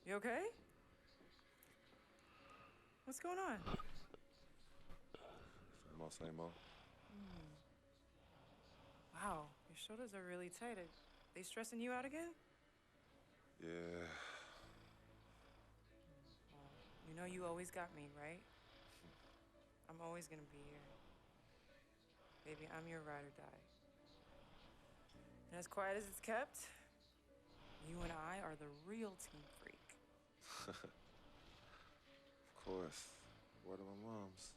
You okay? What's going on? Same old, same old. Wow, your shoulders are really tight. Are they stressing you out again? Yeah. Well, you know you always got me, right? I'm always gonna be here. Baby, I'm your ride or die. And as quiet as it's kept, you and I are the real team freak. Of course. Word of my mom's.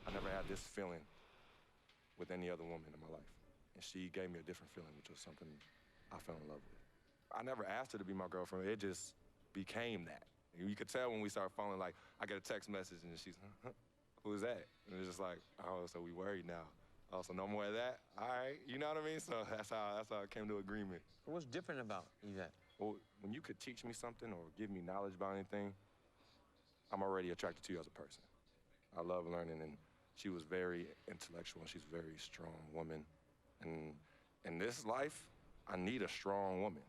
I never had this feeling with any other woman in my life. And she gave me a different feeling, which was something I fell in love with. I never asked her to be my girlfriend. It just became that. You could tell when we started falling, like, I get a text message and she's, who's that? And it's just like, oh, so we worried now. Oh, so no more of that? All right, you know what I mean? So that's how I came to agreement. What's different about Yvette? Well, when you could teach me something or give me knowledge about anything, I'm already attracted to you as a person. I love learning, and she was very intellectual, and she's a very strong woman. And in this life, I need a strong woman.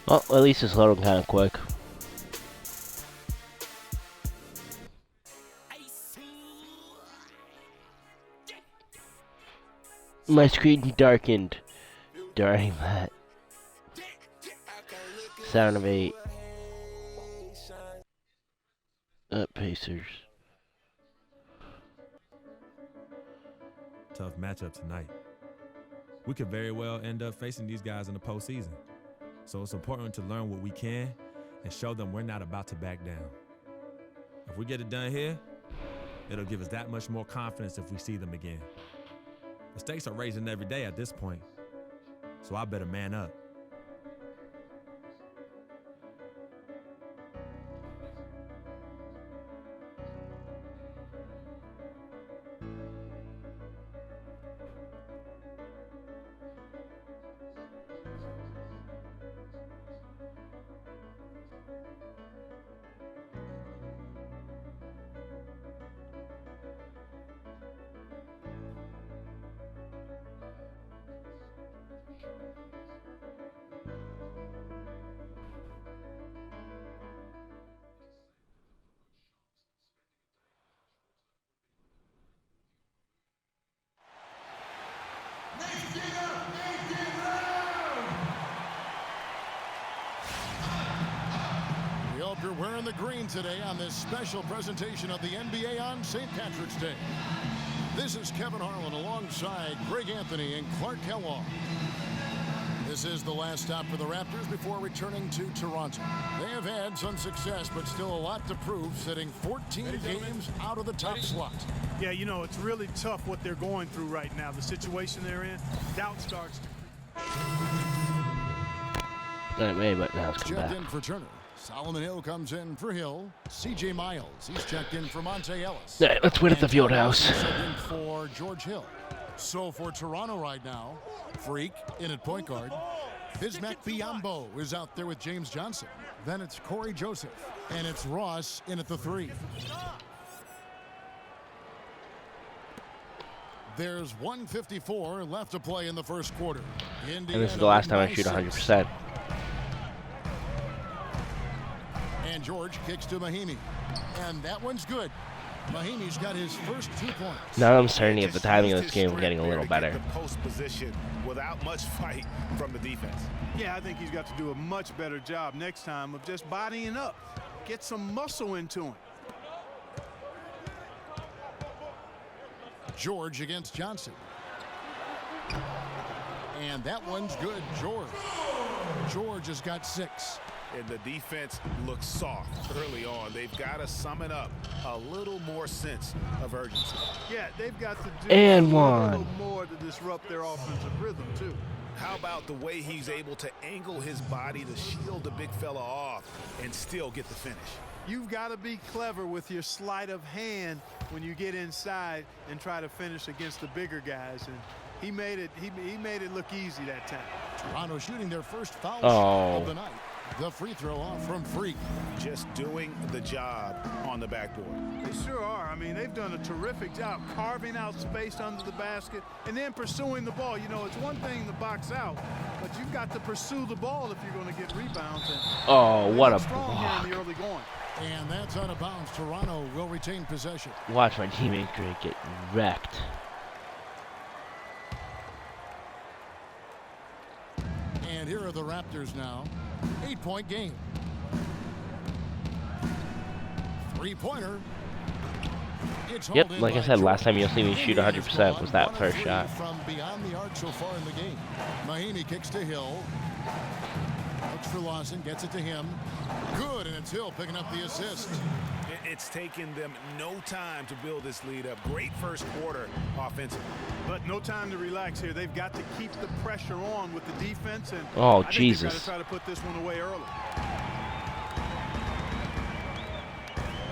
Well, at least it's loading kind of quick. My screen darkened during that. 7 of 8. Pacers. Tough matchup tonight. We could very well end up facing these guys in the postseason. So it's important to learn what we can and show them we're not about to back down. If we get it done here, it'll give us that much more confidence if we see them again. The stakes are raising every day at this point, so I better man up. We hope you're wearing the green today on this special presentation of the NBA on St. Patrick's Day. This is Kevin Harlan alongside Greg Anthony and Clark Kellogg. This is the last stop for the Raptors before returning to Toronto. They have had some success, but still a lot to prove, sitting 14 games out of the top slot. Yeah, you know, it's really tough what they're going through right now. The situation they're in, doubt starts to Not made, but now it's come checked back. in for Turner. Solomon Hill comes in for Hill. C.J. Miles, he's checked in for Monte Ellis. Alright, let's win at the field house. Checked in for George Hill. So for Toronto right now, Freak in at point guard. Bismack Biyombo is out there with James Johnson. Then it's Corey Joseph. And it's Ross in at the 3. There's 1:54 left to play in the first quarter. And this is the last time I shoot 100%. And George kicks to Mahimi. And that one's good. Mahimi's got his first 2 points. Now I'm starting to get the timing of this game getting a little better. The post position without much fight from the defense. Yeah, I think he's got to do a much better job next time of just bodying up. Get some muscle into him. George against Johnson. And that one's good. George has got 6. and the defense looks soft early on. They've got to summon up a little more sense of urgency. Yeah, they've got to do And a one. little more to disrupt their offensive rhythm, too. How about the way he's able to angle his body to shield the big fella off and still get the finish? You've got to be clever with your sleight of hand when you get inside and try to finish against the bigger guys. And he made it look easy that time. Toronto shooting their first foul Oh. shot of the night. The free throw off from Freak. Just doing the job on the backboard. They sure are. I mean, they've done a terrific job carving out space under the basket and then pursuing the ball. You know, it's one thing to box out, but you've got to pursue the ball if you're going to get rebounds. And Oh, what a strong block. here in the early going. And that's out of bounds. Toronto will retain possession. Watch my teammate Greg get wrecked. And here are the Raptors now. 8-point game. Three-pointer. It's Yep, hauled in like I by said, last George. time you'll see me shoot Indiana's 100% was that gone first 1 of 3 shot. From beyond the arc so far in the game. Mahinmi kicks to Hill. Looks for Lawson, gets it to him. Good, and it's Hill picking up the assist. It's taken them no time to build this lead up. Great first quarter offensively. But no time to relax here. They've got to keep the pressure on with the defense. And Oh, I think Jesus. they've got to try to put this one away early.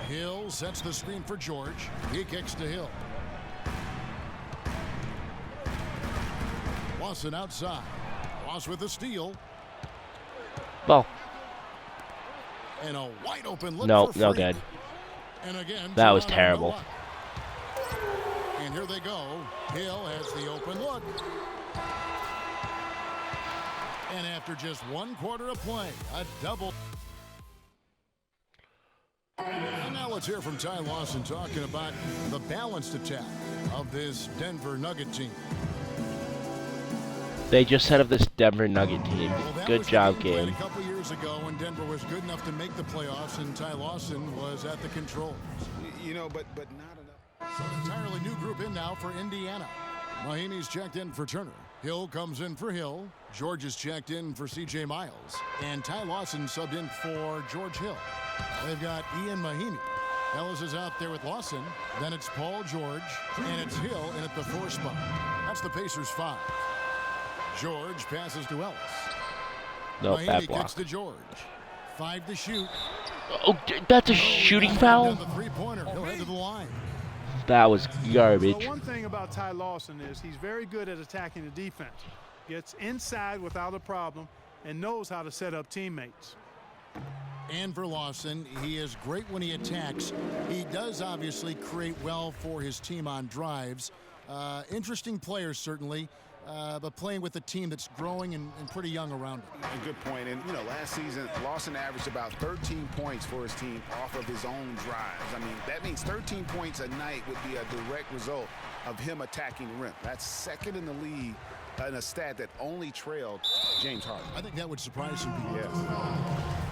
Hill sets the screen for George. He kicks to Hill. Lawson outside. Ross with the steal. Ball. And a wide open look No, for no Freak. good. And again, That was Toronto, terrible. no luck. And here they go. Hill has the open look. And after just 1 quarter of play, a double. And now let's hear from Ty Lawson talking about the balanced attack of this Denver Nugget team. They just set up this Denver Nugget team. Well, that Good was the job, game played game. a couple years ago when Denver was good enough to make the playoffs, and Ty Lawson was at the controls. You know, but not enough. So an entirely new group in now for Indiana. Mahinmi's checked in for Turner. Hill comes in for Hill. George is checked in for C.J. Miles. And Ty Lawson subbed in for George Hill. They've got Ian Mahinmi. Ellis is out there with Lawson. Then it's Paul George. And it's Hill in at the 4 spot. That's the Pacers 5. George passes to Ellis. No, bad Mahinmi block. kicks to George. 5 to shoot. Oh, that's a shooting foul? Down the three-pointer. He'll head to the line. That was garbage. Well, one thing about Ty Lawson is he's very good at attacking the defense. Gets inside without a problem and knows how to set up teammates. And for Lawson, he is great when he attacks. He does obviously create well for his team on drives. Interesting player, certainly, but playing with a team that's growing and pretty young around him. A good point. And, you know, last season, Lawson averaged about 13 points for his team off of his own drives. I mean, that means 13 points a night would be a direct result of him attacking the rim. That's second in the league in a stat that only trailed James Harden. I think that would surprise some people. Yes.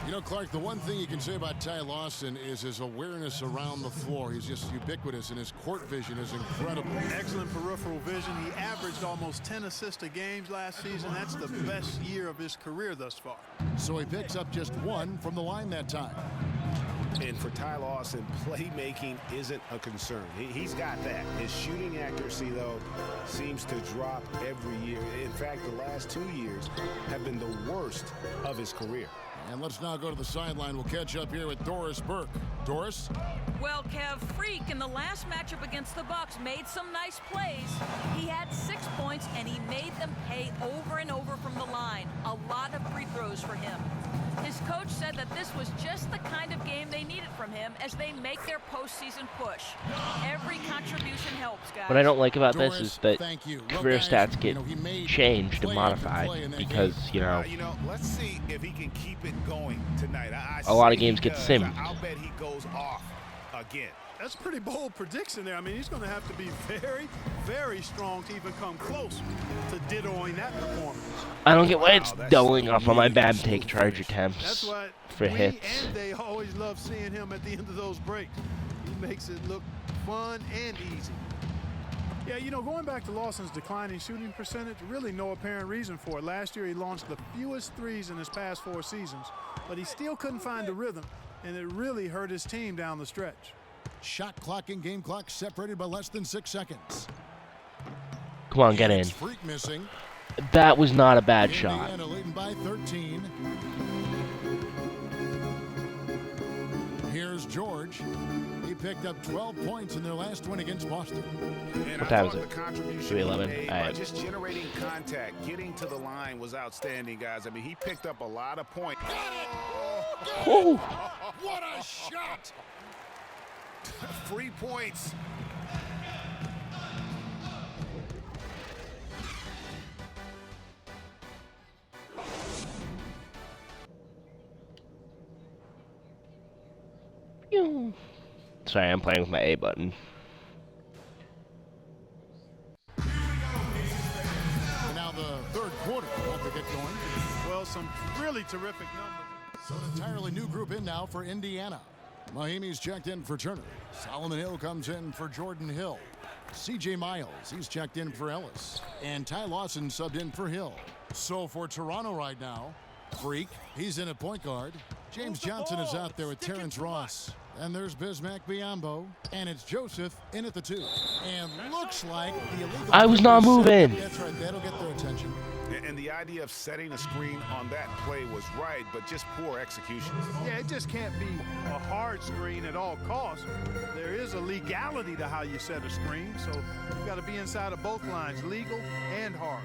You know, Clark, the one thing you can say about Ty Lawson is his awareness around the floor. He's just ubiquitous, and his court vision is incredible. Excellent peripheral vision. He averaged almost 10 assists a game last season. That's the best year of his career thus far. So he picks up just 1 from the line that time. And for Ty Lawson, playmaking isn't a concern. He's got that. His shooting accuracy, though, seems to drop every year. In fact, the last 2 years have been the worst of his career. And let's now go to the sideline. We'll catch up here with Doris Burke. Doris? Well, Kev, Freak in the last matchup against the Bucks made some nice plays. He had 6 points, and he made them pay over and over from the line. A lot of free throws for him. His coach said that this was just the kind of game they needed from him as they make their postseason push. Every contribution helps, guys. What I don't like about this Doris, is that thank you. Well, career guys, stats get you know, he made changed and play after modified play in that because, game. you know, Let's see if he can keep it going tonight. a lot of say games he get does. simmed. I'll bet he goes off again. That's a pretty bold prediction there. I mean, he's going to have to be very, very strong to even come close to dittoing that performance. I don't get why it's Wow, that's doubling up on my really bad smooth take charge finish. attempts That's what for we hits. and they always love seeing him at the end of those breaks. He makes it look fun and easy. Yeah, you know, going back to Lawson's declining shooting percentage, really no apparent reason for it. Last year he launched the fewest threes in his past 4 seasons, but he still couldn't find the rhythm, and it really hurt his team down the stretch. Shot clock and game clock separated by less than 6 seconds. Come on, get in. It's Freak missing. That was not a bad shot. Indiana leading by 13. Here's George. He picked up 12 points in their last win against Boston. And What I time thought is it? the contribution 3:11. he made All by right. just generating contact, getting to the line was outstanding, guys. I mean, he picked up a lot of points. Whew. What a shot! Free points. Pew. Sorry, I'm playing with my A button. And now the third quarter about to get going. Well, some really terrific numbers. So an entirely new group in now for Indiana. Mahimi's checked in for Turner. Solomon Hill comes in for Jordan Hill. C.J. Miles, he's checked in for Ellis. And Ty Lawson subbed in for Hill. So for Toronto right now, Freak, he's in at point guard. James Johnson is out there with Terrence Ross. And there's Bismack Biyombo. And it's Joseph in at the 2. And looks like the illegal... I was not moving. That's right, that'll get their attention. And the idea of setting a screen on that play was right, but just poor execution. Yeah, it just can't be a hard screen at all costs. There is a legality to how you set a screen, so you got to be inside of both lines, legal and hard.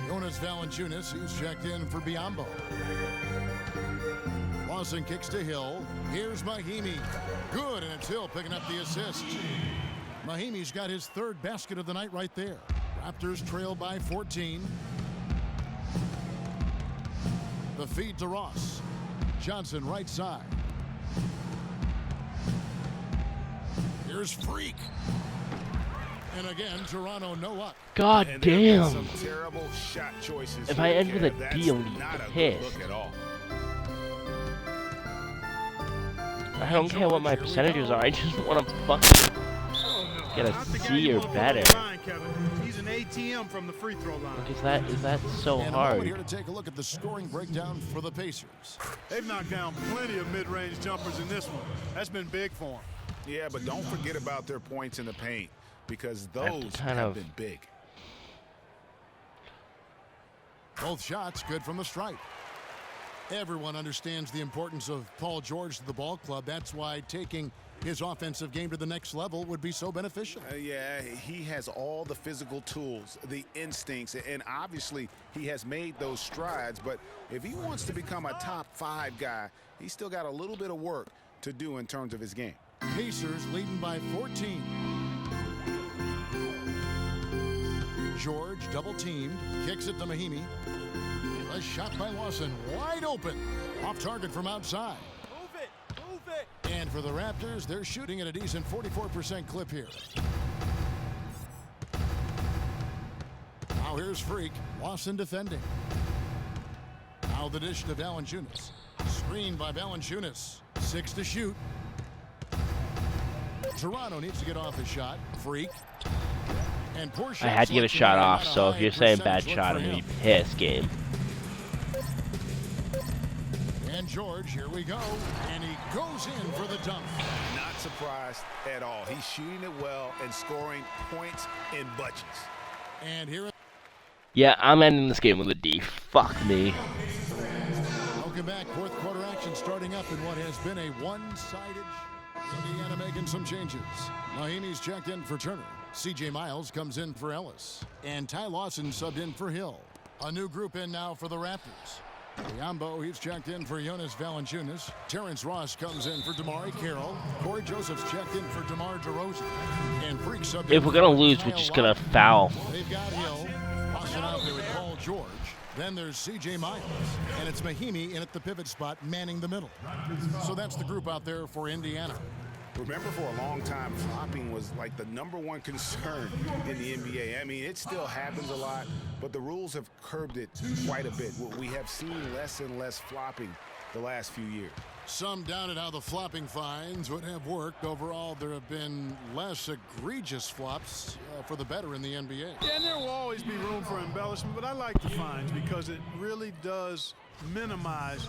Jonas Valanciunas, he's checked in for Biyombo. Lawson kicks to Hill. Here's Mahimi. Good, and it's Hill picking up the assist. Mahimi's got his 3rd basket of the night right there. Raptors trail by 14. The feed to Ross. Johnson right side. Here's Freak. And again, Toronto no up. God And there have been damn. some terrible shot choices. If here, I end with a Kev. That's D, I'm gonna be not a good pissed. look at all. I don't care what my percentages are. I just want to fucking get a Not the guy C you or want better. from the line, Kevin. He's an ATM from the free throw line. Is that so And a moment here hard? to take a look at the scoring breakdown for the Pacers. They've knocked down plenty of mid-range jumpers in this one. That's been big for them. Yeah, but don't forget about their points in the paint, because those kind have of- been big. Both shots good from the stripe. Everyone understands the importance of Paul George to the ball club. That's why taking his offensive game to the next level would be so beneficial. Yeah, he has all the physical tools, the instincts, and obviously he has made those strides. But if he wants to become a top 5 guy, he's still got a little bit of work to do in terms of his game. Pacers leading by 14. George double teamed, kicks it to Mahimi. A shot by Lawson, wide open. Off target from outside. Move it. And for the Raptors, they're shooting at a decent 44% clip here. Now here's Freak. Lawson defending. Now the dish to Valanciunas. Screen by Valanciunas. 6 to shoot. Toronto needs to get off a shot. Freak. And poor I had to give a selection shot there, off, not a so if high you're saying bad percentage shot, look I'm for gonna be him. pissed, game. And George, here we go. And he goes in for the dunk. Not surprised at all. He's shooting it well and scoring points in bunches. And here, Yeah, I'm ending this game with a D. Fuck me. welcome back. Fourth quarter action starting up in what has been a one-sided. Indiana making some changes. Mahimi's checked in for Turner. C.J. Miles comes in for Ellis. And Ty Lawson subbed in for Hill. A new group in now for the Raptors. Biyombo, he's checked in for Jonas Valanciunas. Terrence Ross comes in for Damari Carroll. Corey Joseph's checked in for DeMar DeRozan. And Freak subbed in If we're for gonna lose, Kyle we're just gonna Lowry. foul. They've got Hill. Tossing out there with Paul George. Then there's C.J. Miles. And it's Mahimi in at the pivot spot, manning the middle. So that's the group out there for Indiana. Remember, for a long time, flopping was like the #1 concern in the NBA. I mean, it still happens a lot, but the rules have curbed it quite a bit. We have seen less and less flopping the last few years. Some doubted how the flopping fines would have worked. Overall, there have been less egregious flops for the better in the NBA. Yeah, and there will always be room for embellishment, but I like the fines because it really does minimize